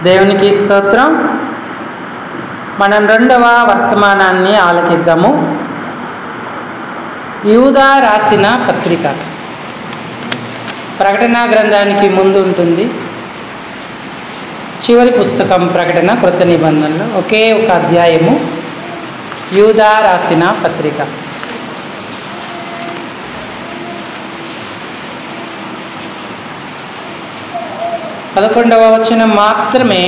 దేవునికి స్తోత్రం. మనం రెండవ వర్తమానాన్ని ఆలకిద్దాము. యూదా రాసిన పత్రిక ప్రకటన గ్రంథానికి ముందు ఉంటుంది. చివరి పుస్తకం ప్రకటన క్రొత్త నిబంధనలో ఒకే ఒక అధ్యాయము యూదా రాసిన పత్రిక. పదకొండవ వచనం మాత్రమే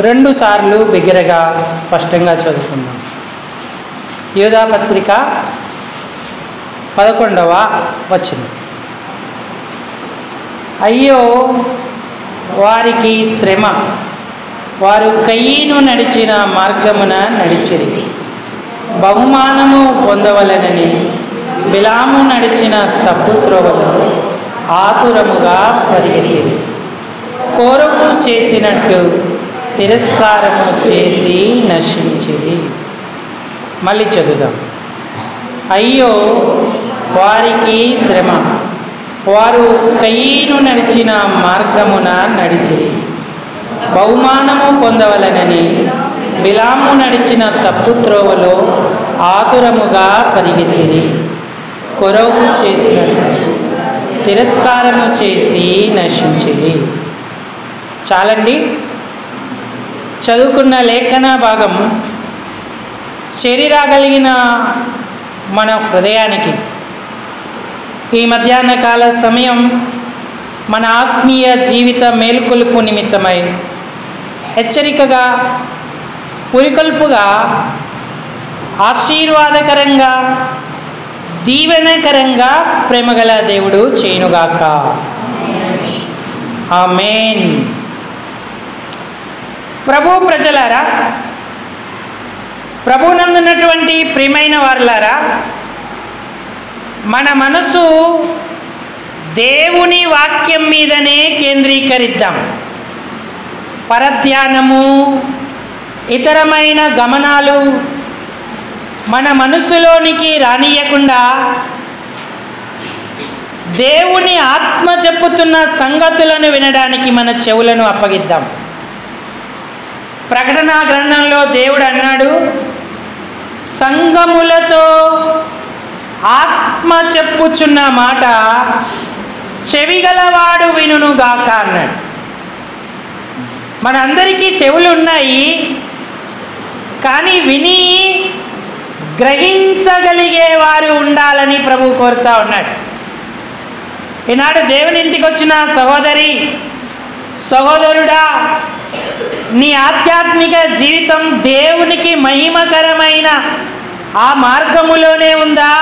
2 సార్లు బిగ్గరగా స్పష్టంగా చదువుకుందాం. యూదా పత్రిక 11వ వచనం. అయ్యో వారికి శ్రమ, వారు కయీను నడిచిన మార్గమున నడిచిరి, బహుమానము పొందవలనని బిలాము నడిచిన తప్పు త్రోవలో ఆతురముగా పరిగెత్తిరి, కోరము చేసినట్టు తిరస్కారము చేసి నశించిరి. మళ్ళీ చదువుదాం. అయ్యో వారికి శ్రమ, వారు కయీను నడిచిన మార్గమున నడిచిరి, బహుమానము పొందవలనని బిలాము నడిచిన తప్పు త్రోవలో ఆతురముగా పరిగెత్తిరి, కొరవు చేసినట్టు తిరస్కారము చేసి నశించిరి. చాలండి. చదువుకున్న లేఖన భాగం శరీరాగలిగిన మన హృదయానికి ఈ మధ్యాహ్న కాల సమయం మన ఆత్మీయ జీవిత మేలుకొలుపు నిమిత్తమై హెచ్చరికగా, పురికొల్పుగా, ఆశీర్వాదకరంగా, దీవెనకరంగా ప్రేమగల దేవుడు చేయునుగాక. ఆమేన్. ప్రభు ప్రజలారా, ప్రభునందున్నటువంటి ప్రియమైన వారులారా, మన మనసు దేవుని వాక్యం మీదనే కేంద్రీకరిద్దాం. పరధ్యానము, ఇతరమైన గమనాలు మన మనసులోనికి రానియకుండా దేవుని ఆత్మ చెప్పుతున్న సంగతులను వినడానికి మన చెవులను అప్పగిద్దాం. ప్రకటన గ్రంథంలో దేవుడు అన్నాడు, సంఘములతో ఆత్మ చెప్పుచున్న మాట చెవిగలవాడు వినుగాక అన్నాడు. మనందరికీ చెవులు ఉన్నాయి, కానీ విని గ్రహించగలిగేవారు ఉండాలని ప్రభు కోరుతా ఉన్నాడు. ఈనాడు దేవుని ఇంటికి వచ్చిన సహోదరి, సహోదరుడా, నీ ఆధ్యాత్మిక జీవితం దేవునికి మహిమకరమైన ఆ మార్గములోనే ఉందా,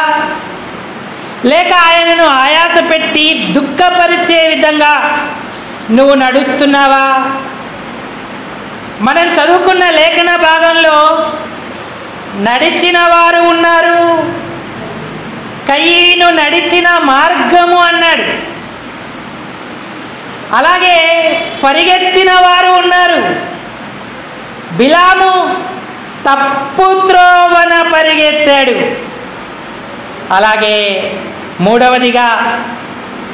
లేక ఆయనను ఆయాస పెట్టి దుఃఖపరిచే విధంగా నువ్వు నడుస్తున్నావా? మనం చదువుకున్న లేఖన భాగంలో నడిచిన వారు ఉన్నారు, కయీను నడిచిన మార్గము అన్నాడు. అలాగే పరిగెత్తిన వారు ఉన్నారు. బిలాము తప్పు త్రోవన పరిగెత్తాడు. అలాగే మూడవదిగా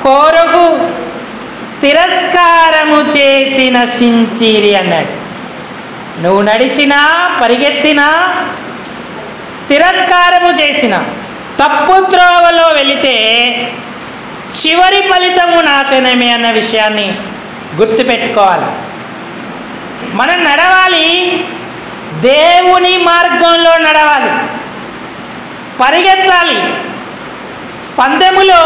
కోరగు తిరస్కారము చేసి నశించిరి అన్నాడు. నువ్వు నడిచినా, పరిగెత్తినా, తిరస్కారము చేసిన తప్పు త్రోవలో వెళితే చివరి ఫలితము నాశనమే అన్న విషయాన్ని గుర్తుపెట్టుకోవాలి. మనం నడవాలి, దేవుని మార్గంలో నడవాలి, పరిగెత్తాలి. పందెములో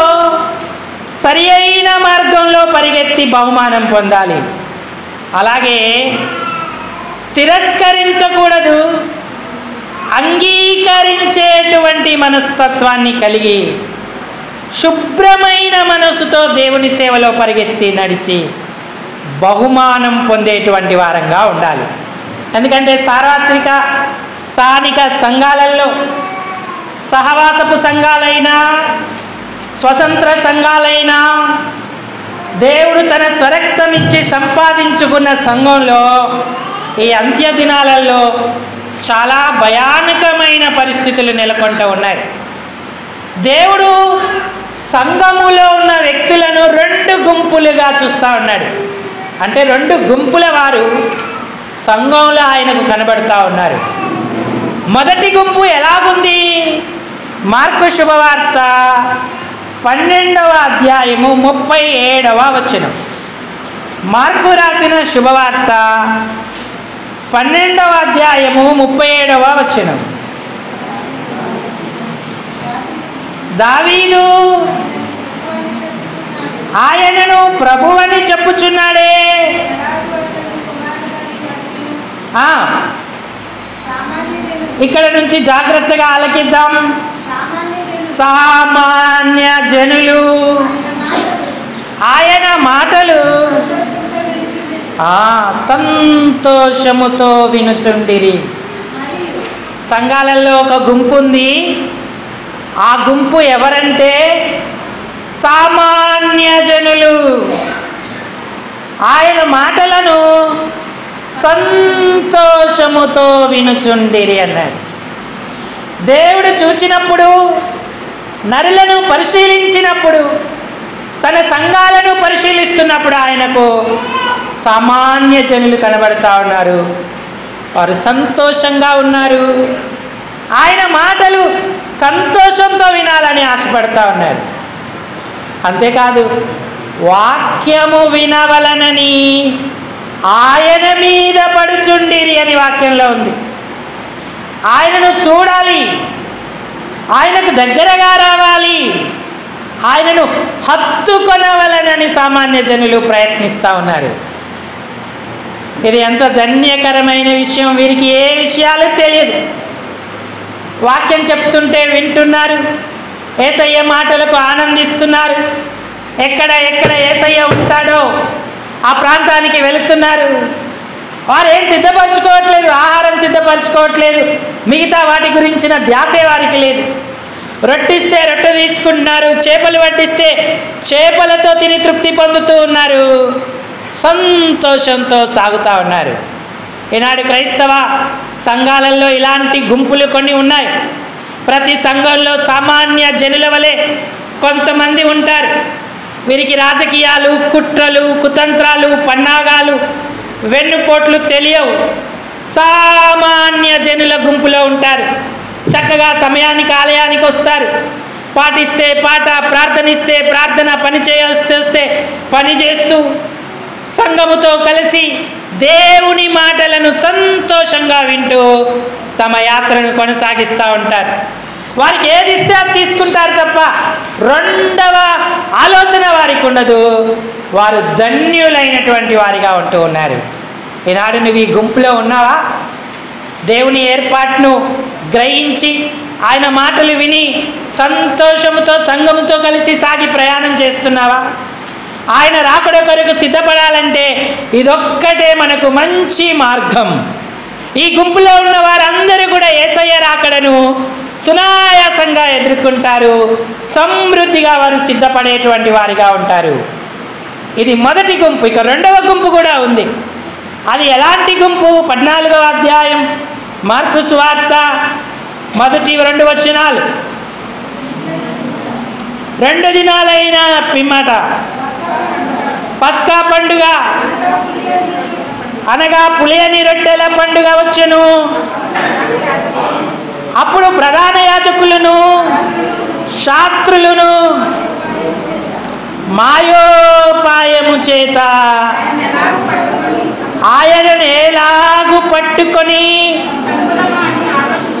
సరి అయిన మార్గంలో పరిగెత్తి బహుమానం పొందాలి. అలాగే తిరస్కరించకూడదు, అంగీకరించేటువంటి మనస్తత్వాన్ని కలిగి శుభ్రమైన మనసుతో దేవుని సేవలో పరిగెత్తి నడిచి బహుమానం పొందేటువంటి వారంగా ఉండాలి. ఎందుకంటే సార్వత్రిక స్థానిక సంఘాలలో, సహవాసపు సంఘాలైనా, స్వతంత్ర సంఘాలైనా, దేవుడు తన స్వరక్తం ఇచ్చి సంపాదించుకున్న సంఘంలో ఈ అంత్య దినాలలో చాలా భయానకమైన పరిస్థితులు నెలకొంటూ ఉన్నాయి. దేవుడు సంఘములో ఉన్న వ్యక్తులను 2 గుంపులుగా చూస్తూ ఉన్నాడు. అంటే రెండు గుంపుల వారు సంఘంలో ఆయనకు కనబడతా ఉన్నారు. మొదటి గుంపు ఎలాగుంది? మార్కు శుభవార్త 12వ అధ్యాయము 37వ వచనం. మార్కు రాసిన శుభవార్త 12వ అధ్యాయము 37వ వచనం. దావీదు ఆయనను ప్రభువని చెప్పుచున్నాడే. ఇక్కడ నుంచి జాగ్రత్తగా ఆలకిద్దాం. సామాన్య జనులు ఆయన మాటలు సంతోషముతో వినుచుండిరి. సంఘాలలో ఒక గుంపు ఉంది. ఆ గుంపు ఎవరంటే సామాన్య జనులు. ఆయన మాటలను సంతోషముతో వినుచుండిరి అన్నాడు. దేవుడు చూచినప్పుడు, నరులను పరిశీలించినప్పుడు, తన సంఘాలను పరిశీలిస్తున్నప్పుడు ఆయనకు సామాన్య జనులు కనబడతా ఉన్నారు. వారు సంతోషంగా ఉన్నారు. ఆయన మాటలు సంతోషంతో వినాలని ఆశపడతా ఉన్నారు. అంతేకాదు, వాక్యము వినవలనని ఆయన మీద పడుచుండిరి అని వాక్యంలో ఉంది. ఆయనను చూడాలి, ఆయనకు దగ్గరగా రావాలి, ఆయనను హత్తుకొనవలనని సామాన్య జనులు ప్రయత్నిస్తూ ఉన్నారు. ఇది ఎంత ధన్యకరమైన విషయం. వీరికి ఏ విషయాలు తెలియదు. వాక్యం చెప్తుంటే వింటున్నారు, యేసయ్య మాటలకు ఆనందిస్తున్నారు. ఎక్కడ యేసయ్య ఉంటాడో ఆ ప్రాంతానికి వెళుతున్నారు. వారు ఏం సిద్ధపరచుకోవట్లేదు, ఆహారం సిద్ధపరచుకోవట్లేదు, మిగతా వాటి గురించిన ధ్యాసే వారికి లేదు. రొట్టిస్తే రొట్టె తీసుకుంటున్నారు, చేపలు వడ్డిస్తే చేపలతో తిని తృప్తి పొందుతూ ఉన్నారు, సంతోషంతో సాగుతూ ఉన్నారు. ఈనాడు క్రైస్తవ సంఘాలలో ఇలాంటి గుంపులు కొన్ని ఉన్నాయి. ప్రతి సంఘంలో సామాన్య జనుల వలె కొంతమంది ఉంటారు. వీరికి రాజకీయాలు, కుట్రలు, కుతంత్రాలు, పన్నాగాలు, వెన్నుపోట్లు తెలియవు. సామాన్య జనుల గుంపులో ఉంటారు. చక్కగా సమయానికి ఆలయానికి వస్తారు, పాటిస్తే పాట, ప్రార్థనిస్తే ప్రార్థన, పని చేయాల్సి వస్తే పని చేస్తూ సంఘముతో కలిసి దేవుని మాటలను సంతోషంగా వింటూ తమ యాత్రను కొనసాగిస్తూ ఉంటారు. వారికి ఏది ఇస్తే అది తీసుకుంటారు తప్ప రెండవ ఆలోచన వారికి ఉండదు. వారు ధన్యులైనటువంటి వారిగా ఉంటూ ఉన్నారు. ఈనాడు నువ్వు ఈ గుంపులో ఉన్నావా? దేవుని ఏర్పాటును గ్రహించి ఆయన మాటలు విని సంతోషముతో సంఘముతో కలిసి సాగి ప్రయాణం చేస్తున్నావా? ఆయన రాకడ కొరకు సిద్ధపడాలంటే ఇదొక్కటే మనకు మంచి మార్గం. ఈ గుంపులో ఉన్న వారందరూ కూడా యేసయ్య రాకడను సునాయాసంగా ఎదుర్కొంటారు. సమృద్ధిగా వారు సిద్ధపడేటువంటి వారిగా ఉంటారు. ఇది మొదటి గుంపు. ఇక రెండవ గుంపు కూడా ఉంది. అది ఎలాంటి గుంపు? 14వ అధ్యాయం మార్కు సువార్త మొదటి 2 వచనాలు. 2 దినాలైన పిమ్మట పస్కా పండుగ అనగా పులియని రొట్టెల పండుగ వచ్చెను. అప్పుడు ప్రధాన యాజకులను, శాస్త్రులను మాయోపాయము చేత ఆయనను ఎలాగు పట్టుకొని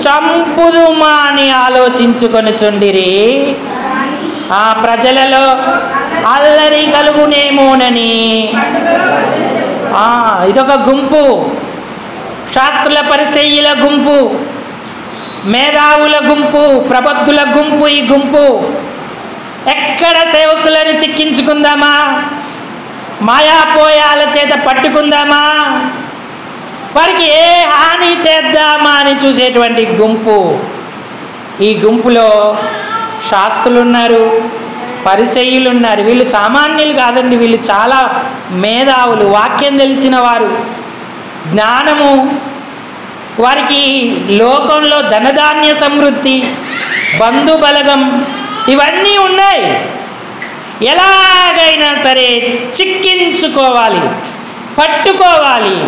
చంపుదుమా అని ఆలోచించుకొనుచుండిరి. ఆ ప్రజలలో అల్లరి కలుగునేమోనని. ఇదొక గుంపు. శాస్త్రుల పరిసయ్యుల గుంపు, మేధావుల గుంపు, ప్రబుద్ధుల గుంపు. ఈ గుంపు ఎక్కడ సేవకులను చిక్కించుకుందామా, మాయాపోయాల చేత పట్టుకుందామా, వారికి ఏ హాని చేద్దామా అని చూసేటువంటి గుంపు. ఈ గుంపులో శాస్త్రులు ఉన్నారు, పరిసయ్యులు ఉన్నారు. వీళ్ళు సామాన్యులు కాదండి, వీళ్ళు చాలా మేధావులు, వాక్యం తెలిసిన వారు, జ్ఞానము వారికి, లోకంలో ధనధాన్య సమృద్ధి, బంధుబలగం ఇవన్నీ ఉన్నాయి. ఎలాగైనా సరే చిక్కించుకోవాలి, పట్టుకోవాలి.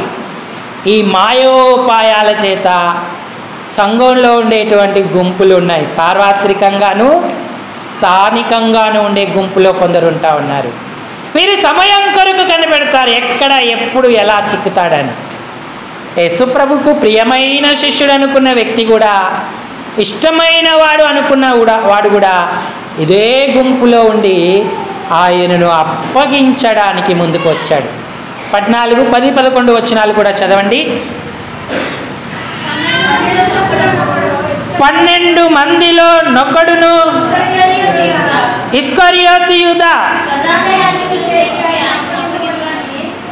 ఈ మాయోపాయాల చేత సంఘంలో ఉండేటువంటి గుంపులు ఉన్నాయి. సార్వత్రికంగాను స్థానికంగాను ఉండే గుంపులో కొందరు ఉంటా ఉన్నారు. వీరు సమయం కొరకు కనిపెడతారు, ఎక్కడ ఎప్పుడు ఎలా చిక్కుతాడని. యేసుప్రభుకు ప్రియమైన శిష్యుడు అనుకున్న వ్యక్తి కూడా, ఇష్టమైన వాడు అనుకున్న వాడు కూడా ఇదే గుంపులో ఉండి ఆయనను అప్పగించడానికి ముందుకు వచ్చాడు. 14, 10, 11 వచనాలు కూడా చదవండి. 12 మందిలో నొకడును ఇస్కరియోతు యూదా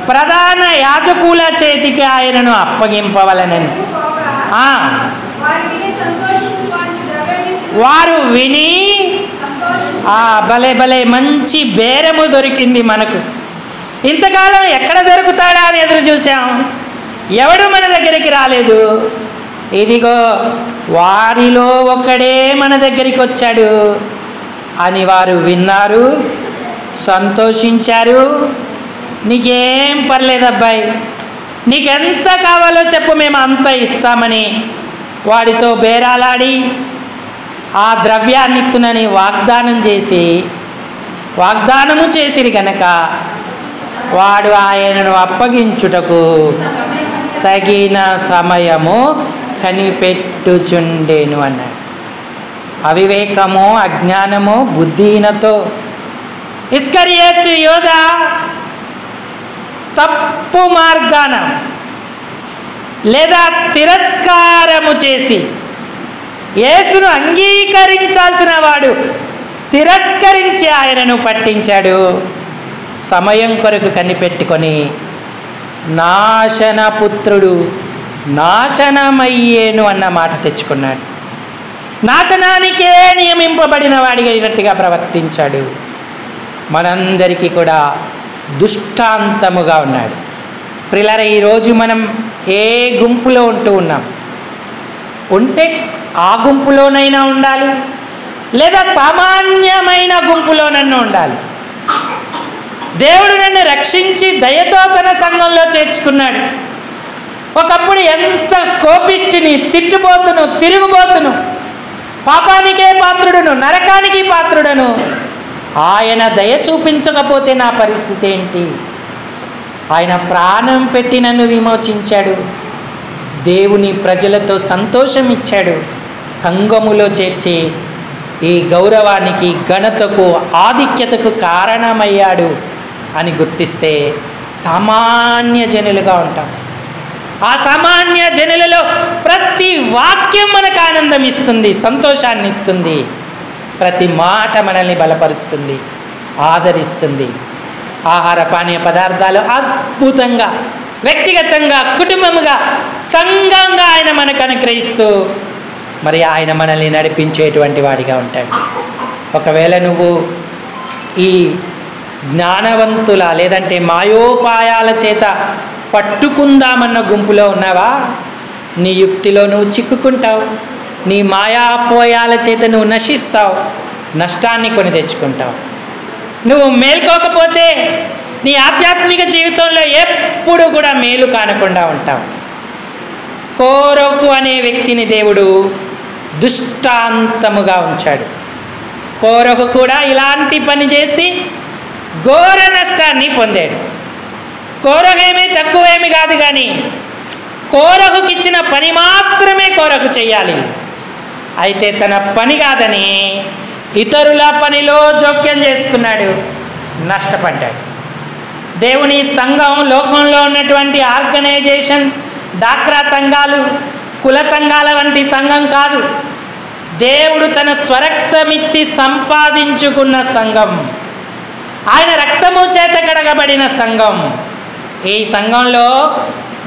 ప్రధాన యాజకుల చేతికి ఆయనను అప్పగింపవలనని వారు విని, భలే భలే మంచి బేరము దొరికింది మనకు. ఇంతకాలం ఎక్కడ దొరుకుతాడా అని ఎదురు చూసాం, ఎవడు మన దగ్గరికి రాలేదు. ఇదిగో వారిలో ఒకడే మన దగ్గరికి వచ్చాడు అని వారు విన్నారు, సంతోషించారు. నీకేం పర్లేదు అబ్బాయి, నీకెంత కావాలో చెప్పు, మేము అంత ఇస్తామని వాడితో బేరాలాడి ఆ ద్రవ్యాన్నిత్తునని వాగ్దానము చేసిరి గనక వాడు ఆయనను అప్పగించుటకు తగిన సమయము కనిపెట్టుచుండెను అన్నాడు. అవివేకము, అజ్ఞానము, బుద్ధిహీనతో ఇస్కరియోతు యూదా తప్పు మార్గాన లేదా తిరస్కారము చేసి, యేసును అంగీకరించాల్సిన వాడు తిరస్కరించి ఆయనను పట్టించాడు. సమయం కొరకు కనిపెట్టుకొని నాశనపుత్రుడు నాశనమయ్యేను అన్న మాట తెచ్చుకున్నాడు. నాశనానికే నియమింపబడిన వాడిగా ప్రవర్తించాడు. మనందరికీ కూడా దుష్టాంతముగా ఉన్నాడు. ప్రియులారా, ఈరోజు మనం ఏ గుంపులో ఉంటే ఆ గుంపులోనైనా ఉండాలి, లేదా సామాన్యమైన గుంపులోనన్నా ఉండాలి. దేవుడు నన్ను రక్షించి దయతో తన సంఘంలో చేర్చుకున్నాడు. ఒకప్పుడు ఎంత కోపిష్టిని, తిట్టుబోతును, తిరుగుబోతును, పాపానికే పాత్రుడును, నరకానికి పాత్రుడను. ఆయన దయ చూపించకపోతే నా పరిస్థితి ఏంటి? ఆయన ప్రాణం పెట్టి నన్ను విమోచించాడు. దేవుని ప్రజలతో సంతోషం ఇచ్చాడు. సంఘములో చేర్చి ఈ గౌరవానికి, ఘనతకు, ఆధిక్యతకు కారణమయ్యాడు అని గుర్తిస్తే సామాన్య జనులుగా ఉంటాం. ఆ సామాన్య జనులలో ప్రతి వాక్యం మనకు ఆనందం ఇస్తుంది, సంతోషాన్ని ఇస్తుంది. ప్రతి మాట మనల్ని బలపరుస్తుంది, ఆదరిస్తుంది. ఆహార పానీయ పదార్థాలు అద్భుతంగా, వ్యక్తిగతంగా, కుటుంబముగా, సంఘంగా ఆయన మనకు అనుగ్రహిస్తూ మరి ఆయన మనల్ని నడిపించేటువంటి వాడిగా ఉంటాడు. ఒకవేళ నువ్వు ఈ జ్ఞానవంతుల లేదంటే మాయోపాయాల చేత పట్టుకుందామన్న గుంపులో ఉన్నావా, నీ యుక్తిలో నువ్వు చిక్కుకుంటావు. నీ మాయాపోయాల చేత నువ్వు నశిస్తావు, నష్టాన్ని కొని తెచ్చుకుంటావు. నువ్వు మేల్కోకపోతే నీ ఆధ్యాత్మిక జీవితంలో ఎప్పుడు కూడా మేలు కానకుండా ఉంటావు. కోరహు అనే వ్యక్తిని దేవుడు దుష్టాంతముగా ఉంచాడు. కోరహు కూడా ఇలాంటి పని చేసి ఘోర నష్టాన్ని పొందాడు. కోరహు ఏమీ తక్కువేమి కాదు, కానీ కోరహుకి ఇచ్చిన పని మాత్రమే కోరహు చెయ్యాలి. అయితే తన పని కాదని ఇతరుల పనిలో జోక్యం చేసుకున్నాడు, నష్టపడ్డాడు. దేవుని సంఘం లోకంలో ఉన్నటువంటి ఆర్గనైజేషన్, డాక్రా సంఘాలు, కుల సంఘాల వంటి సంఘం కాదు. దేవుడు తన స్వరక్తమిచ్చి సంపాదించుకున్న సంఘం, ఆయన రక్తము చేత కడగబడిన సంఘం. ఈ సంఘంలో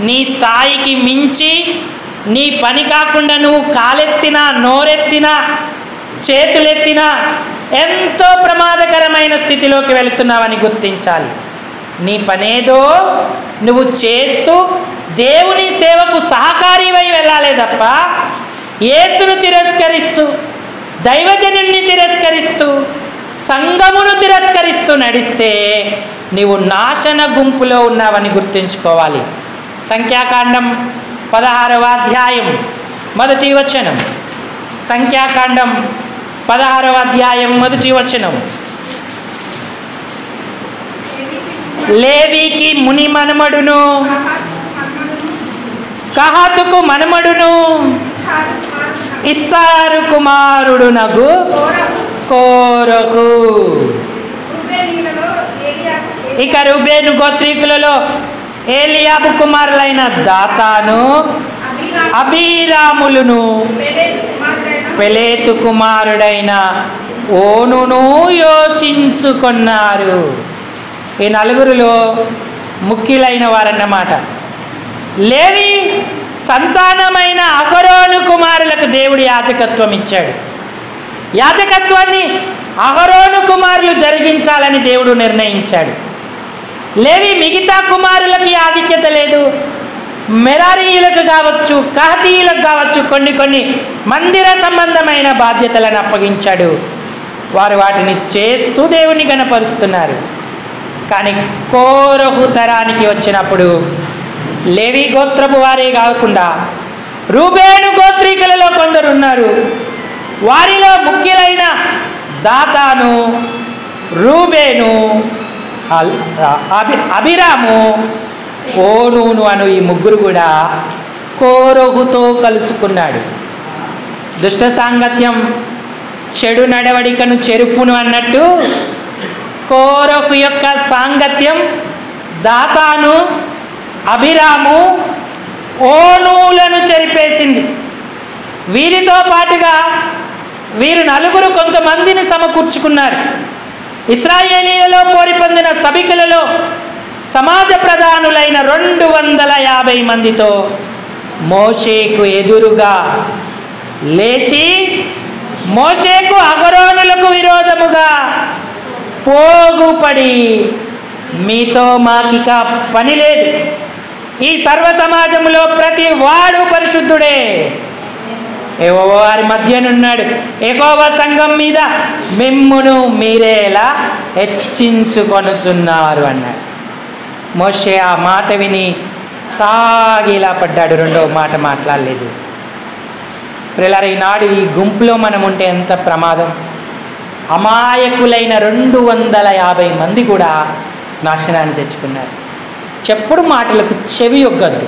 నీ స్థాయికి మించి నీ పని కాకుండా నువ్వు కాలెత్తినా, నోరెత్తినా, చేతులెత్తినా ఎంతో ప్రమాదకరమైన స్థితిలోకి వెళుతున్నావని గుర్తించాలి. నీ పనేదో నువ్వు చేస్తూ దేవుని సేవకు సహకారివై వెళ్ళాలే తప్ప యేసును తిరస్కరిస్తూ, దైవజనుణ్ణి తిరస్కరిస్తూ, సంఘమును తిరస్కరిస్తూ నడిస్తే నీవు నాశన గుంపులో ఉన్నావని గుర్తుంచుకోవాలి. సంఖ్యాకాండం 16వ అధ్యాయం 1వ వచనం. సంఖ్యాకాండం 16వ అధ్యాయం 1వ వచనం. లేవీకి ముని మనమడును, కహాతుకు మనమడును, ఇస్సారు కుమారుడునగు కోరహు. ఇక రూబేను గోత్రీకులలో ఏలియాబు కుమారులైన దాతాను, అబీరాములను, పెలేతు కుమారుడైన ఓనును యోచించుకున్నారు. ఈ నలుగురిలో ముఖ్యులైన వారన్నమాట. లేవి సంతానమైన అహరోను కుమారులకు దేవుడు యాజకత్వం ఇచ్చాడు. యాజకత్వాన్ని అహరోను కుమారులు జరిగించాలని దేవుడు నిర్ణయించాడు. లేవి మిగతా కుమారులకి ఆధిక్యత లేదు. మెరారీయులకు కావచ్చు, కహతీయులకు కావచ్చు కొన్ని మందిర సంబంధమైన బాధ్యతలను అప్పగించాడు. వారు వాటిని చేస్తూ దేవుని గణపరుస్తున్నారు. కానీ కోరహు తరానికి వచ్చినప్పుడు లేవి గోత్రపు వారే కాకుండా రూబేను గోత్రీకులలో కొందరు ఉన్నారు. వారిలో ముఖ్యులైన దాతాను, రూబేను, అబిరాము, ఓనూను అను ఈ ముగ్గురు కూడా కోరహుతో కలుసుకున్నాడు. దుష్ట సాంగత్యం చెడు నడవడికను చెరుపును అన్నట్టు కోరహు యొక్క సాంగత్యం దాతాను, అబిరాము, ఓనూలను చెరిపేసింది. వీరితో పాటుగా వీరు నలుగురు కొంతమందిని సమకూర్చుకున్నారు. ఇశ్రాయేలీలలో పోరి పొందిన సభికులలో సమాజ ప్రధానులైన 250 మందితో మోషేకు ఎదురుగా లేచి మోషేకు అహరోనులకు విరోధముగా పోగుపడి, మీతో మాకిక పని లేదు, ఈ సర్వ సమాజంలో ప్రతి వాడు పరిశుద్ధుడే, యెహోవా వారి మధ్యనున్నాడు, యెహోవా సంఘం మీద మిమ్మును మీరేలా హెచ్చించుకొనుచున్నారు అన్నాడు. మోషే ఆ మాట విని సాగిలా పడ్డాడు. రెండవ మాట మాట్లాడలేదు. ప్రియులారా, ఈనాడు ఈ గుంపులో మనం ఉంటే ఎంత ప్రమాదం. అమాయకులైన 250 మంది కూడా నాశనాన్ని తెచ్చుకున్నారు. చెప్పుడు మాటలకు చెవి యొగ్గద్దు.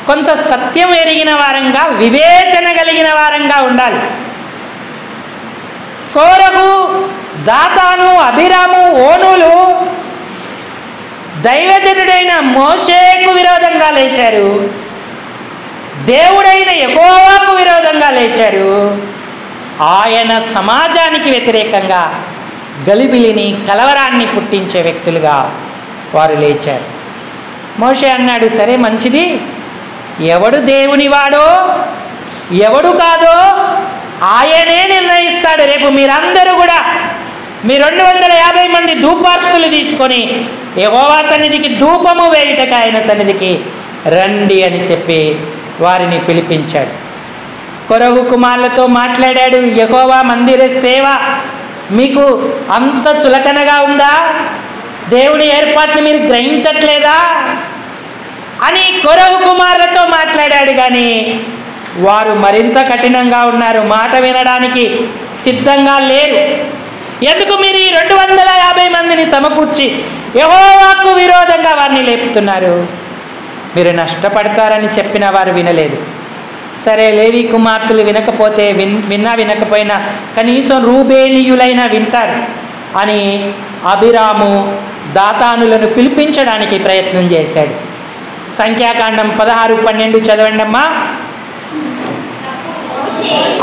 కొంత సత్యం ఎరిగిన వారంగా, వివేచన కలిగిన వారంగా ఉండాలి. కోరహు, దాతాను, అబిరాము, ఓనులు దైవజనుడైన మోషేకు విరోధంగా లేచారు. దేవుడైన యెహోవాకు విరోధంగా లేచారు. ఆయన సమాజానికి వ్యతిరేకంగా గలిబిలిని, కలవరాన్ని పుట్టించే వ్యక్తులుగా వారు లేచారు. మోషే అన్నాడు, సరే మంచిది, ఎవడు దేవుని వాడో ఎవడు కాదో ఆయనే నిర్ణయిస్తాడు. రేపు మీరందరూ కూడా మీ 250 మంది ధూపార్తులు తీసుకొని యెహోవా సన్నిధికి ధూపము వేయుటకు ఆయన సన్నిధికి రండి అని చెప్పి వారిని పిలిపించాడు. కొరగు కుమారులతో మాట్లాడాడు. యెహోవా మందిర సేవ మీకు అంత చులకనగా ఉందా? దేవుని ఏర్పాటుని మీరు గ్రహించట్లేదా అని కొరగు కుమారులతో మాట్లాడాడు. కానీ వారు మరింత కఠినంగా ఉన్నారు, మాట వినడానికి సిద్ధంగా లేరు. ఎందుకు మీరు ఈ 250 మందిని సమకూర్చి యెహోవాకు విరోధంగా వారిని లేపుతున్నారు? మీరు నష్టపడతారని చెప్పిన వారు వినలేదు. సరే, లేవి కుమార్తెలు వినకపోతే వినకపోయినా కనీసం రూబేనీయులైనా వింటారు అని అబిరాము దాతానులను పిలిపించడానికి ప్రయత్నం చేశాడు. సంఖ్యాకాండం 16-12 చదవండి అమ్మా.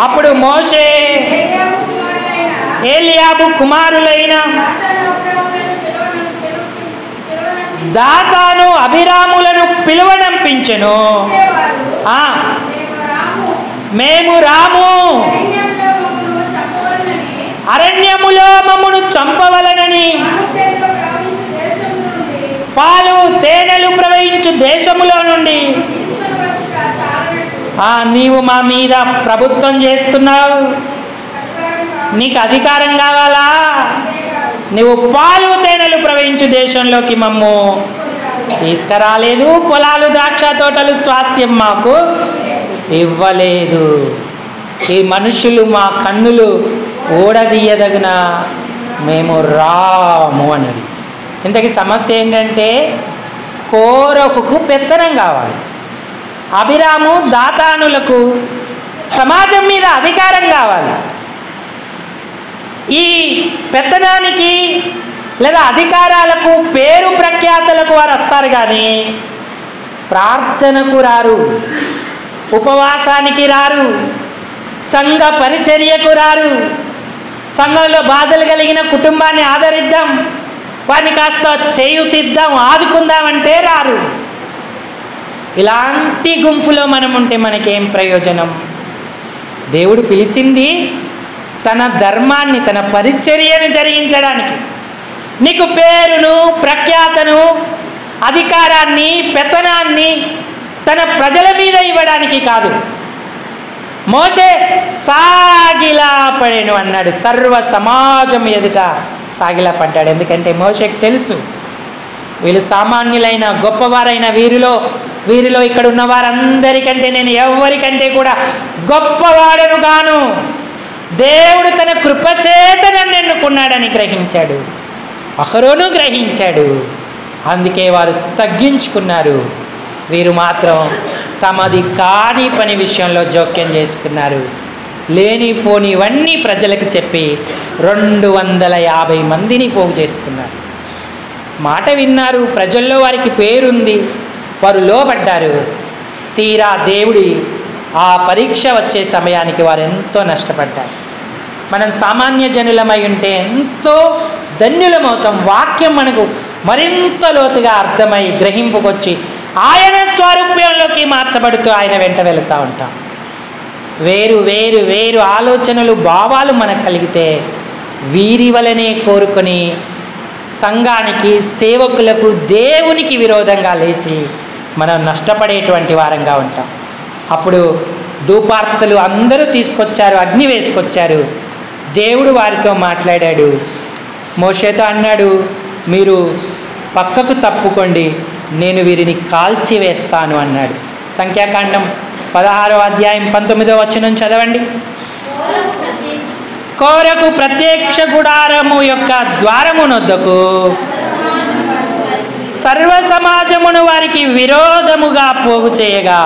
అప్పుడు మోషే ఏలియాబు కుమారులైన దాతాను, అబిరాములను పిలువనంపించెను. మేము రాము, అరణ్యములో మమ్మును చంపవలనని, పాలు తేనెలు ప్రవహించు దేశములో నుండి నీవు మా మీద ప్రభుత్వం చేస్తున్నావు, నీకు అధికారం కావాలా? నువ్వు పాలు తేనెలు ప్రవహించు దేశంలోకి మమ్ము తీసుకురాలేదు, పొలాలు ద్రాక్ష తోటలు స్వాస్థ్యం మాకు ఇవ్వలేదు. ఈ మనుషులు మా కన్నులు ఊడదీయదగిన మేము రాము అన్నది. ఇంతకీ సమస్య ఏంటంటే కోరహుకు పెత్తనం కావాలి, అభిరాము దాతానులకు సమాజం మీద అధికారం కావాలి. ఈ పెత్తనానికి లేదా అధికారాలకు పేరు ప్రఖ్యాతలకు వారు వస్తారు, కానీ ప్రార్థనకు రారు, ఉపవాసానికి రారు, సంఘ పరిచర్యకు రారు. సంఘంలో బాధలు కలిగిన కుటుంబాన్ని ఆదరిద్దాం, వారిని కాస్త చేయుతిద్దాం, ఆదుకుందామంటే రారు. ఇలాంటి గుంపులో మనం ఉంటే మనకేం ప్రయోజనం? దేవుడు పిలిచింది తన ధర్మాన్ని, తన పరిచర్యను జరిగించడానికి. నీకు పేరును, ప్రఖ్యాతను, అధికారాన్ని, పెత్తనాన్ని తన ప్రజల మీద ఇవ్వడానికి కాదు. మోషే సాగిలా పడేను అన్నాడు, సర్వ సమాజం ఎదుట సాగిలా పడ్డాడు. ఎందుకంటే మోషేకి తెలుసు వీళ్ళు సామాన్యులైన గొప్పవారైన వీరిలో ఇక్కడ ఉన్న వారందరికంటే నేను ఎవరికంటే కూడా గొప్పవాడను గాను, దేవుడు తన కృపచేత నన్ను ఎన్నుకున్నాడని గ్రహించాడు, అహరోను గ్రహించాడు. అందుకే వారు తగ్గించుకున్నారు. వీరు మాత్రం తమది కాని పని విషయంలో జోక్యం చేసుకున్నారు. లేనిపోనివన్నీ ప్రజలకు చెప్పి 250 మందిని పోగు చేసుకున్నారు. మాట విన్నారు, ప్రజల్లో వారికి పేరుంది, వారు లోబడ్డారు. తీరా దేవుడి ఆ పరీక్ష వచ్చే సమయానికి వారు ఎంతో నష్టపడ్డారు. మనం సామాన్య జనులమై ఉంటే ఎంతో ధన్యులమవుతాం. వాక్యం మనకు మరింత లోతుగా అర్థమై గ్రహింపుకొచ్చి ఆయన స్వరూప్యంలోకి మార్చబడుతూ ఆయన వెంట వెళుతూ ఉంటాం. వేరు వేరు వేరు ఆలోచనలు, భావాలు మనకు కలిగితే వీరి వలనే కోరుకొని సంఘానికి, సేవకులకు, దేవునికి విరోధంగా లేచి మనం నష్టపడేటువంటి వారంగా ఉంటాం. అప్పుడు ధూపార్తలు అందరూ తీసుకొచ్చారు, అగ్ని వేసుకొచ్చారు. దేవుడు వారితో మాట్లాడాడు, మోషేతో అన్నాడు, మీరు పక్కకు తప్పుకోండి, నేను వీరిని కాల్చివేస్తాను అన్నాడు. సంఖ్యాకాండం 16వ అధ్యాయం 19వ వచనం చదవండి. కోరకు ప్రత్యక్ష గుడారము యొక్క ద్వారమునొద్దకు సర్వ సమాజమును వారికి విరోధముగా పోగు చేయగా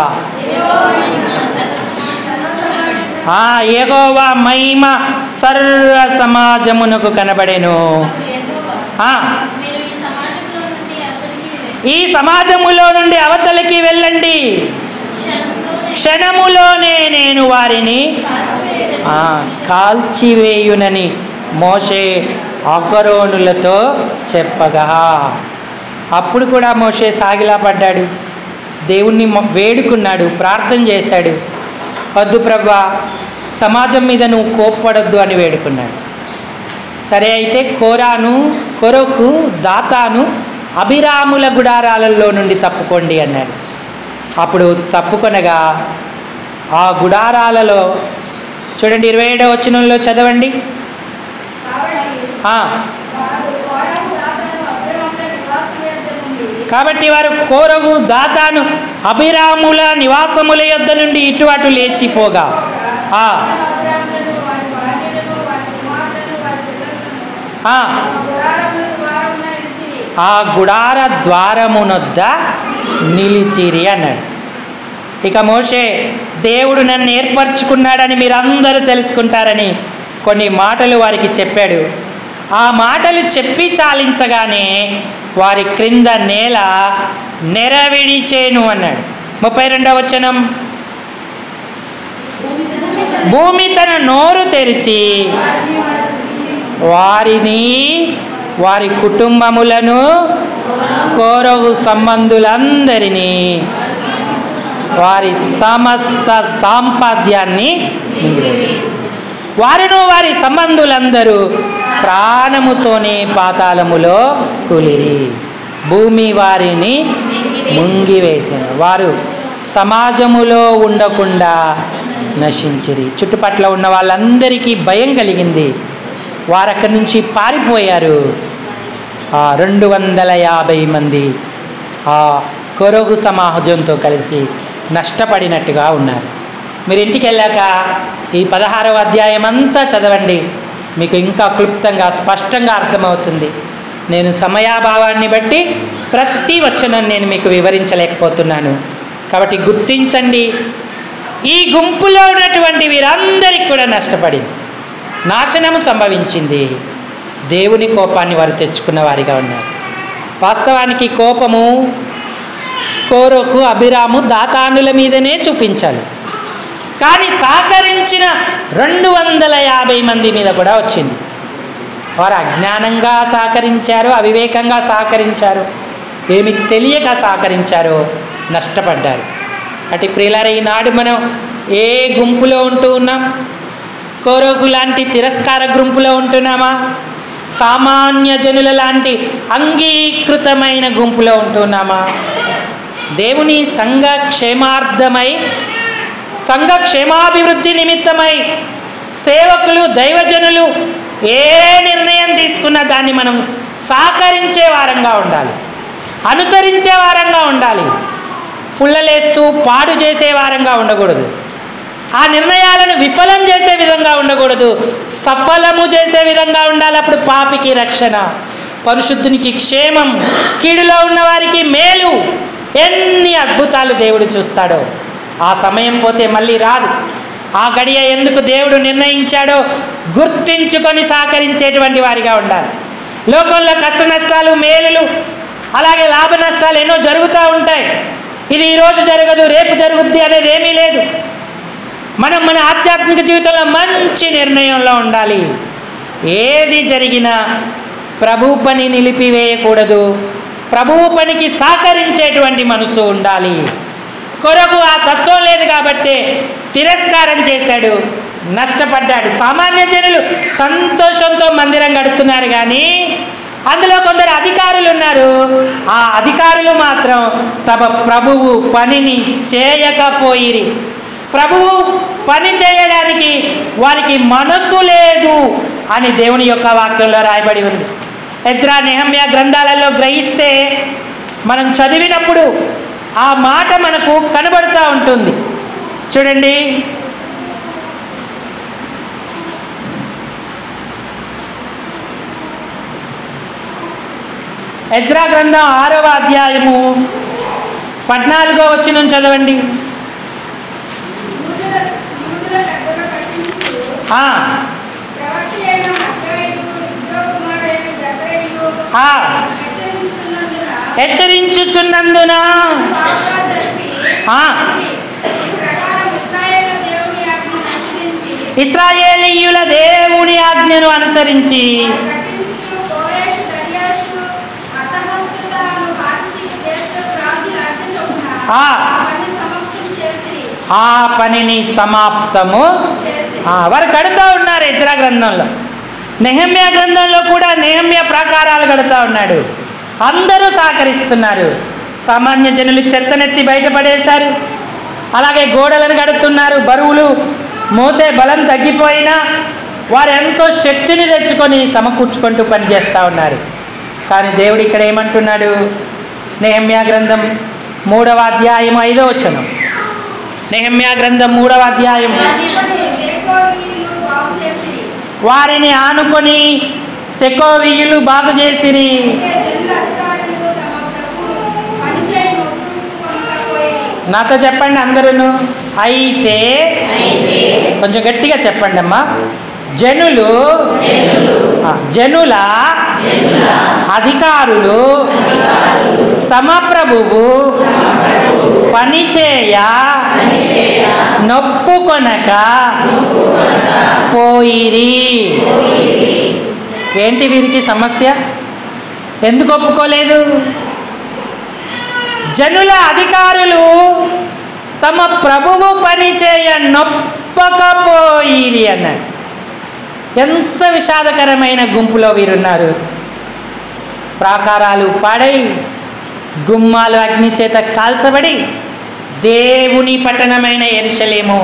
యెహోవా మహిమ సర్వ సమాజమునకు కనబడెను. ఈ సమాజములో నుండి అవతలికి వెళ్ళండి, క్షణములోనే నేను వారిని కాల్చివేయునని మోషే అహరోనులతో చెప్పగా, అప్పుడు కూడా మోషే సాగిలా పడ్డాడు, దేవుణ్ణి వేడుకున్నాడు, ప్రార్థన చేశాడు. వద్దు ప్రభువా, సమాజం మీద నువ్వు కోప్పడొద్దు అని వేడుకున్నాడు. సరే అయితే కొరహు, దాతాను, అభిరాముల గుడారాలలో నుండి తప్పుకోండి అన్నాడు. అప్పుడు తప్పుకొనగా ఆ గుడారాలలో చూడండి, 27వ వచనంలో చదవండి. కాబట్టి వారు కోరహు, దాతాను, అభిరాముల నివాసముల యొద్ద నుండి ఇటు అటు లేచిపోగా ఆ గుడార ద్వారమునొద్ద నిలిచిరి అన్నాడు. ఇక మోషే, దేవుడు నన్ను ఏర్పరచుకున్నాడని మీరందరూ తెలుసుకుంటారని కొన్ని మాటలు వారికి చెప్పాడు. ఆ మాటలు చెప్పి చాలించగానే వారి క్రింద నేల నెరవిడిచేను అన్నాడు. 32వ వచనం, భూమి తన నోరు తెరిచి వారిని, వారి కుటుంబములను, కోరహు సంబంధులందరినీ, వారి సమస్త సాంపాద్యాన్ని వారును వారి సంబంధులందరూ ప్రాణముతోనే పాతాళములో కూలిరి. భూమి వారిని ముంగివేసిన వారు సమాజములో ఉండకుండా నశించిరి. చుట్టుపట్ల ఉన్న వాళ్ళందరికీ భయం కలిగింది. వారు అక్కడి నుంచి పారిపోయారు. 250 మంది ఆ కొరగు సమాజంతో కలిసి నష్టపడినట్టుగా ఉన్నారు. మీరు ఇంటికి వెళ్ళాక ఈ 16వ అధ్యాయం అంతా చదవండి, మీకు ఇంకా క్లుప్తంగా స్పష్టంగా అర్థమవుతుంది. నేను సమయాభావాన్ని బట్టి ప్రతి వచనం నేను మీకు వివరించలేకపోతున్నాను. కాబట్టి గుర్తించండి, ఈ గుంపులో ఉన్నటువంటి వీరందరికీ కూడా నష్టపడింది, నాశనము సంభవించింది. దేవుని కోపాన్ని వారు తెచ్చుకున్న వారిగా ఉన్నారు. వాస్తవానికి కోపము కోరహు, అబీరాము, దాతానుల మీదనే చూపించాలి, కానీ సహకరించిన 250 మంది మీద కూడా వచ్చింది. వారు అజ్ఞానంగా సహకరించారు, అవివేకంగా సహకరించారు, ఏమి తెలియక సహకరించారో నష్టపడ్డారు. అటు ప్రియులారా, ఈనాడు మనం ఏ గుంపులో ఉంటూ ఉన్నాం? కోరహు లాంటి తిరస్కార గుంపులో ఉంటున్నామా? సామాన్య జనుల లాంటి అంగీకృతమైన గుంపులో ఉంటున్నామా? దేవుని సంఘ క్షేమార్థమై, సంఘ క్షేమాభివృద్ధి నిమిత్తమై సేవకులు, దైవజనులు ఏ నిర్ణయం తీసుకున్నా దాన్ని మనం సహకరించే వారంగా ఉండాలి, అనుసరించే వారంగా ఉండాలి. పుల్లలేస్తూ పాడు చేసే వారంగా ఉండకూడదు. ఆ నిర్ణయాలను విఫలం చేసే విధంగా ఉండకూడదు, సఫలము చేసే విధంగా ఉండాలి. అప్పుడు పాపికి రక్షణ, పరిశుద్ధునికి క్షేమం, కీడులో ఉన్న వారికి మేలు. ఎన్ని అద్భుతాలు దేవుడు చూస్తాడో. ఆ సమయం పోతే మళ్ళీ రాదు. ఆ గడియ ఎందుకు దేవుడు నిర్ణయించాడో గుర్తించుకొని సహకరించేటువంటి వారిగా ఉండాలి. లోకంలో కష్ట నష్టాలు, మేలులు, అలాగే లాభ నష్టాలు ఎన్నో జరుగుతూ ఉంటాయి. ఇది ఈరోజు జరగదు, రేపు జరుగుద్ది అనేది ఏమీ లేదు. మనం మన ఆధ్యాత్మిక జీవితంలో మంచి నిర్ణయంలో ఉండాలి. ఏది జరిగినా ప్రభు పని నిలిపివేయకూడదు, ప్రభువు పనికి సహకరించేటువంటి మనసు ఉండాలి. కొరకు ఆ తత్వం లేదు కాబట్టి తిరస్కారం చేశాడు, నష్టపడ్డాడు. సామాన్య జనులు సంతోషంతో మందిరం గడుపుతున్నారు, కానీ అందులో కొందరు అధికారులు ఉన్నారు. ఆ అధికారులు మాత్రం తమ ప్రభువు పనిని చేయకపోయిరి. ప్రభువు పని చేయడానికి వారికి మనసు లేదు అని దేవుని యొక్క వాక్యంలో రాయబడి ఉంది. ఎజ్రా, నెహమ్యా గ్రంథాలలో గ్రహిస్తే మనం చదివినప్పుడు ఆ మాట మనకు కనబడుతూ ఉంటుంది. చూడండి, ఎజ్రా గ్రంథం 6వ అధ్యాయము 14వ వచనం చదవండి. హెచ్చరించుచున్నందున ఇశ్రాయేలీయుల దేవుని ఆజ్ఞను అనుసరించి ఆ పనిని సమాప్తము వారు కడుతూ ఉన్నారు. ఎజ్రా గ్రంథంలో, నెహమ్యా గ్రంథంలో కూడా నెహమ్యా ప్రాకారాలు కడుతూ ఉన్నాడు. అందరూ సహకరిస్తున్నారు. సామాన్య జనులు చెత్తనెత్తి బయటపడేశారు, అలాగే గోడలను కడుతున్నారు. బరువులు మోసే బలం తగ్గిపోయినా వారు ఎంతో శక్తిని తెచ్చుకొని సమకూర్చుకుంటూ పనిచేస్తూ ఉన్నారు. కానీ దేవుడు ఇక్కడ ఏమంటున్నాడు? నెహమ్యా గ్రంథం 3వ అధ్యాయం 5వ వచనం. నెహమ్యా గ్రంథం 3వ అధ్యాయం. వారిని ఆనుకొని తెకోవీయులు బాగు చేసిరి. నాతో చెప్పండి అందరూ. అయితే, కొంచెం గట్టిగా చెప్పండి అమ్మా. జనుల అధికారులు తమ ప్రభువు పనిచేయ నొప్పుకొనక పోయిరి. ఏంటి వీరికి సమస్య? ఎందుకు ఒప్పుకోలేదు? జనుల అధికారులు తమ ప్రభువు పనిచేయ నొప్పకపోయిరి అన్నాడు. ఎంత విషాదకరమైన గుంపులో వీరున్నారు. ప్రాకారాలు పాడై, గుమ్మాలు అగ్ని చేత కాల్చబడి, దేవుని పట్టణమైన యెరూషలేము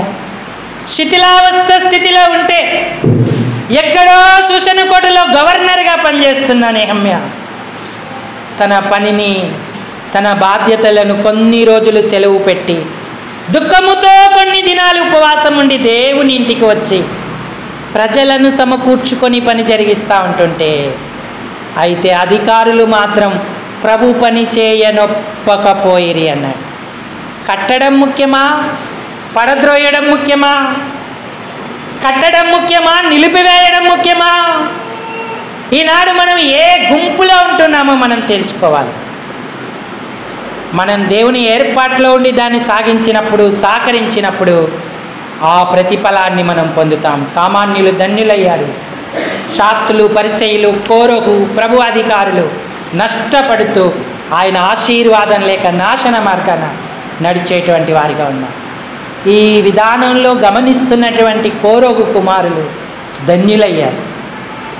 శిథిలావస్థ స్థితిలో ఉంటే ఎక్కడో శూషణ కోటలో గవర్నర్గా పనిచేస్తున్న నెహమ్యా తన పనిని, తన బాధ్యతలను కొన్ని రోజులు సెలవు పెట్టి దుఃఖముతో కొన్ని దినాలు ఉపవాసం ఉండి దేవుని ఇంటికి వచ్చి ప్రజలను సమకూర్చుకొని పని జరిగిస్తూ ఉంటుంటే, అయితే అధికారులు మాత్రం ప్రభు పని చేయనొప్పకపోయిరి అన్నాడు. కట్టడం ముఖ్యమా, పడద్రోయడం ముఖ్యమా? కట్టడం ముఖ్యమా, నిలిపివేయడం ముఖ్యమా? ఈనాడు మనం ఏ గుంపులో ఉంటున్నామో మనం తెలుసుకోవాలి. మనం దేవుని ఏర్పాట్లో ఉండి దాన్ని సాగించినప్పుడు, సహకరించినప్పుడు ఆ ప్రతిఫలాన్ని మనం పొందుతాం. సామాన్యులు ధన్యులయ్యారు. శాస్త్రులు, పరిసయ్యులు, కోరహు, ప్రభు అధికారులు నష్టపడుతూ ఆయన ఆశీర్వాదం లేక నాశన మార్గాన నడిచేటువంటి వారిగా ఉన్నారు. ఈ విధానంలో గమనిస్తున్నటువంటి కోరహు కుమారులు ధన్యులయ్యారు.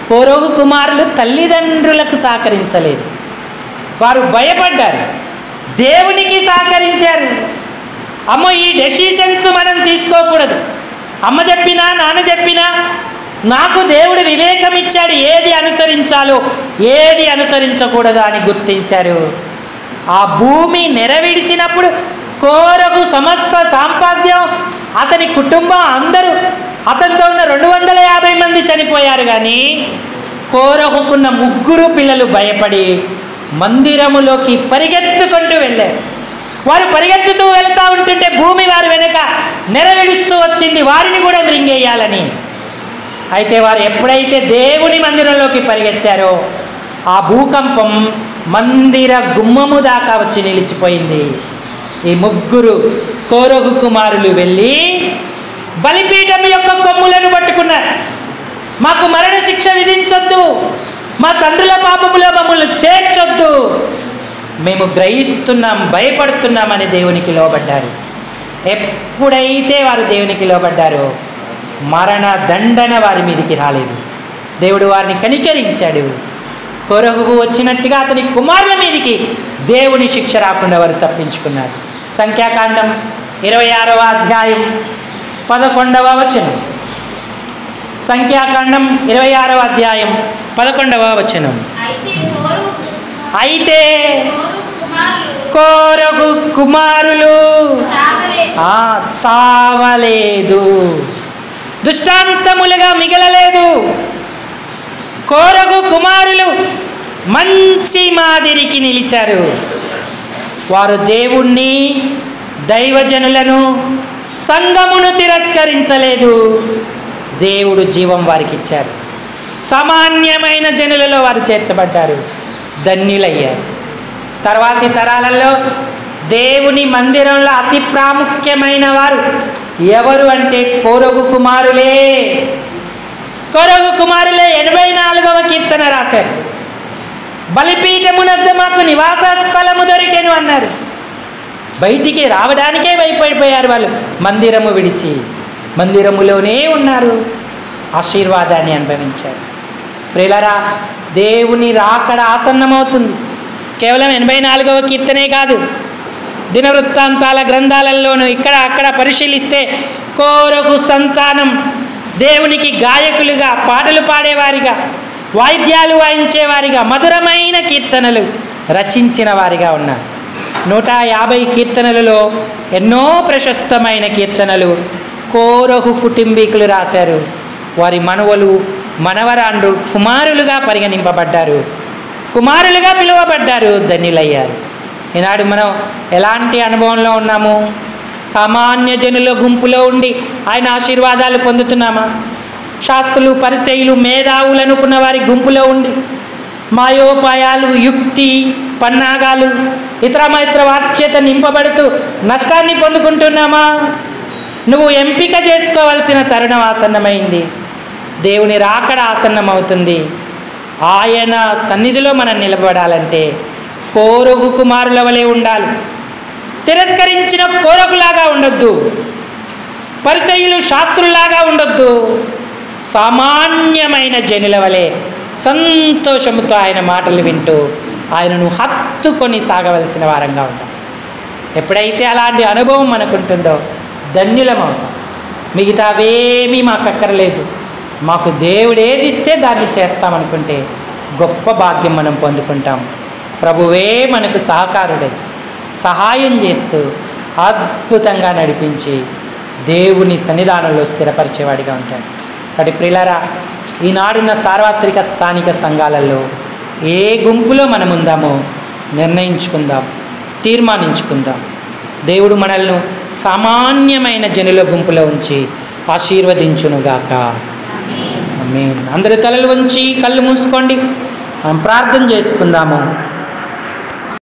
కోరహు కుమారులు తల్లిదండ్రులకు సహకరించలేదు, వారు భయపడ్డారు, దేవునికి సహకరించారు. అమ్మో, ఈ డెసిషన్స్ మనం తీసుకోకూడదు. అమ్మ చెప్పినా, నాన్న చెప్పినా నాకు దేవుడు వివేకం ఇచ్చాడు, ఏది అనుసరించాలో ఏది అనుసరించకూడదు అని గుర్తించారు. ఆ భూమి నెరవేర్చినప్పుడు కోరహు సమస్త సాంపాద్యం, అతని కుటుంబం అందరూ, అతనితో ఉన్న 250 మంది చనిపోయారు. కానీ కోరహుకున్న 3 పిల్లలు భయపడి మందిరములోకి పరిగెత్తుకుంటూ వెళ్ళారు. వారు పరిగెత్తుతూ వెళ్తూ ఉంటుంటే భూమి వారి వెనక నెరవేరుస్తూ వచ్చింది, వారిని కూడా మృంగేయాలని. అయితే వారు ఎప్పుడైతే దేవుని మందిరంలోకి పరిగెత్తారో ఆ భూకంపం మందిర గుమ్మము దాకా వచ్చి నిలిచిపోయింది. ఈ 3 కోరహు కుమారులు వెళ్ళి బలిపీఠం యొక్క కొమ్ములను పట్టుకున్నారు. మాకు మరణ శిక్ష విధించొద్దు, మా తండ్రుల పాపములో మమ్మల్ని చేర్చొద్దు, మేము గ్రహిస్తున్నాం, భయపడుతున్నామని దేవునికి లోబడ్డారు. ఎప్పుడైతే వారు దేవునికి లోబడ్డారో మరణ దండన వారి మీదకి రాలేదు. దేవుడు వారిని కనికరించాడు. కోరహుకు వచ్చినట్టుగా అతని కుమారుల మీదకి దేవుని శిక్ష రాకుండా వారు తప్పించుకున్నారు. సంఖ్యాకాండం 26వ అధ్యాయం 11వ వచనం. సంఖ్యాకాండం 26వ అధ్యాయం 11వ వచనం. అయితే కోరహు కుమారులు చావలేదు, దుష్టాంతములుగా మిగలలేదు. కోరహు కుమారులు మంచి మాదిరికి నిలిచారు. వారు దేవుణ్ణి, దైవజనులను, సంఘమును తిరస్కరించలేదు. దేవుడు జీవం వారికి ఇచ్చారు. సామాన్యమైన జనులలో వారు చేర్చబడ్డారు, ధన్యులయ్యారు. తర్వాతి తరాలలో దేవుని మందిరంలో అతి ప్రాముఖ్యమైన వారు ఎవరు అంటే కోరహు కుమారులే. కోరహు కుమారులే 84వ కీర్తన రాశారు. బలిపీఠమునద్ద మాకు నివాస స్థలము దొరికెను అన్నారు. బయటికి రావడానికే భయపడిపోయారు వాళ్ళు. మందిరము విడిచి మందిరములోనే ఉన్నారు, ఆశీర్వాదాన్ని అనుభవించారు. ప్రియులారా, దేవుని రాకడ ఆసన్నమవుతుంది. కేవలం 84వ కీర్తనే కాదు, దినవృత్తాంతాల గ్రంథాలలోనూ ఇక్కడ అక్కడ పరిశీలిస్తే కోరహు సంతానం దేవునికి గాయకులుగా, పాటలు పాడేవారిగా, వాయిద్యాలు వాయించేవారిగా, మధురమైన కీర్తనలు రచించిన వారిగా ఉన్నారు. 150 కీర్తనలలో ఎన్నో ప్రశస్తమైన కీర్తనలు కోరహు కుటుంబీకులు రాశారు. వారి మనవలు, మనవరాండ్రు కుమారులుగా పరిగణింపబడ్డారు, కుమారులుగా పిలువబడ్డారు, ధన్యులయ్యారు. ఈనాడు మనం ఎలాంటి అనుభవంలో ఉన్నాము? సామాన్య జనుల గుంపులో ఉండి ఆయన ఆశీర్వాదాలు పొందుతున్నామా? శాస్త్రులు, పరిసయ్యులు, మేధావులు అనుకున్న వారి గుంపులో ఉండి మాయోపాయాలు, యుక్తి, పన్నాగాలు, ఇతర వాక్యత నింపబడుతూ నష్టాన్ని పొందుకుంటున్నామా? నువ్వు ఎంపిక చేసుకోవాల్సిన తరుణం ఆసన్నమైంది. దేవుని రాకడ ఆసన్నమవుతుంది. ఆయన సన్నిధిలో మనం నిలబడాలంటే కోరహు కుమారుల వలె ఉండాలి. తిరస్కరించిన కోరహులాగా ఉండొద్దు, పరిసయ్యులు, శాస్త్రులాగా ఉండొద్దు. సామాన్యమైన జనుల వలె సంతోషముతో ఆయన మాటలు వింటూ ఆయనను హత్తుకొని సాగవలసిన వారంగా ఉంటాం. ఎప్పుడైతే అలాంటి అనుభవం మనకుంటుందో ధన్యులమవుతాం. మిగతావేమీ మాకు అక్కర్లేదు. మాకు దేవుడు ఏది ఇస్తే దాన్ని చేస్తామనుకుంటే గొప్ప భాగ్యం మనం పొందుకుంటాం. ప్రభువే మనకు సహకారుడై సహాయం చేస్తూ అద్భుతంగా నడిపించి దేవుని సన్నిధానంలో స్థిరపరిచేవాడిగా ఉంటాడు. కాబట్టి ప్రియులారా, ఈనాడున్న సార్వత్రిక స్థానిక సంఘాలలో ఏ గుంపులో మనం ఉందామో నిర్ణయించుకుందాం, తీర్మానించుకుందాం. దేవుడు మనల్ని సామాన్యమైన జనుల గుంపులో ఉంచి ఆశీర్వదించునుగాక. ఆమేన్. అందరూ తలలు వంచి కళ్ళు మూసుకోండి, మనం ప్రార్థన చేసుకుందాము.